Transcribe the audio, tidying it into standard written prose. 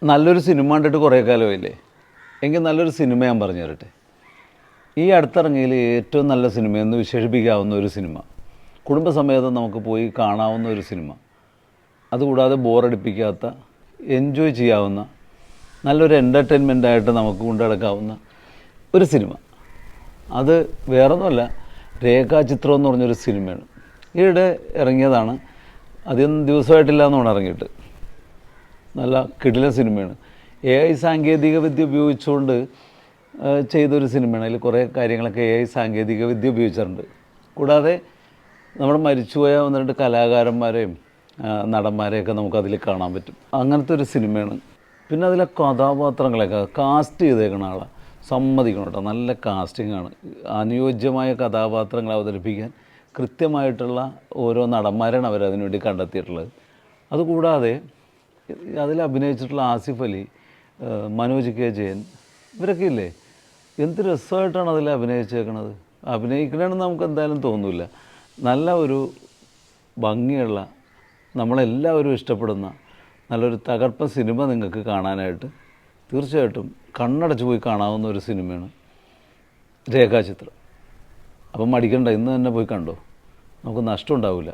നല്ലൊരു സിനിമ കണ്ടിട്ട് കുറേ കാലമായില്ലേ? എങ്കിൽ നല്ലൊരു സിനിമ ഞാൻ പറഞ്ഞു തരട്ടെ. ഈ അടുത്തിറങ്ങിയതിൽ ഏറ്റവും നല്ല സിനിമയെന്ന് വിശേഷിപ്പിക്കാവുന്ന ഒരു സിനിമ, കുടുംബസമേതം നമുക്ക് പോയി കാണാവുന്ന ഒരു സിനിമ, അതുകൂടാതെ ബോറടിപ്പിക്കാത്ത, എൻജോയ് ചെയ്യാവുന്ന, നല്ലൊരു എൻ്റർടൈൻമെൻറ്റായിട്ട് നമുക്ക് കൊണ്ടുനടക്കാവുന്ന ഒരു സിനിമ. അത് വേറൊന്നുമല്ല, രേഖാചിത്രം എന്ന് പറഞ്ഞൊരു സിനിമയാണ്. ഈയിടെ ഇറങ്ങിയതാണ്, അധികം ദിവസമായിട്ടില്ല എന്നാണ് ഇറങ്ങിയിട്ട്. നല്ല കിടിലൻ സിനിമയാണ്. AI സാങ്കേതിക വിദ്യ ഉപയോഗിച്ചുകൊണ്ട് ചെയ്തൊരു സിനിമയാണ്. അതിൽ കുറേ കാര്യങ്ങളൊക്കെ AI സാങ്കേതിക വിദ്യ ഉപയോഗിച്ചിട്ടുണ്ട്. കൂടാതെ നമ്മുടെ മരിച്ചുപോയ ഒന്ന് രണ്ട് കലാകാരന്മാരെയും നടന്മാരെയൊക്കെ നമുക്കതിൽ കാണാൻ പറ്റും. അങ്ങനത്തെ ഒരു സിനിമയാണ്. പിന്നെ അതിലെ കഥാപാത്രങ്ങളൊക്കെ കാസ്റ്റ് ചെയ്തേക്കണ ആളാണ്, സമ്മതിക്കണം കേട്ടോ. നല്ല കാസ്റ്റിങ്ങാണ്. അനുയോജ്യമായ കഥാപാത്രങ്ങൾ അവതരിപ്പിക്കാൻ കൃത്യമായിട്ടുള്ള ഓരോ നടന്മാരാണ് അവരതിനു വേണ്ടി കണ്ടെത്തിയിട്ടുള്ളത്. അതുകൂടാതെ അതിൽ അഭിനയിച്ചിട്ടുള്ള ആസിഫ് അലി, മനോജ് കെ ജയൻ, ഇവരൊക്കെ ഇല്ലേ, എന്ത് രസമായിട്ടാണ് അതിൽ അഭിനയിച്ചേക്കണത്. അഭിനയിക്കണമെന്ന് നമുക്ക് എന്തായാലും തോന്നില്ല. നല്ല ഒരു ഭംഗിയുള്ള, നമ്മളെല്ലാവരും ഇഷ്ടപ്പെടുന്ന നല്ലൊരു തകർപ്പൻ സിനിമ നിങ്ങൾക്ക് കാണാനായിട്ട് തീർച്ചയായിട്ടും കണ്ണടച്ച് പോയി കാണാവുന്ന ഒരു സിനിമയാണ് രേഖാചിത്രം. അപ്പം മടിക്കണ്ട, ഇന്ന് തന്നെ പോയി കണ്ടോ, നമുക്ക് നഷ്ടം ഉണ്ടാവില്ല.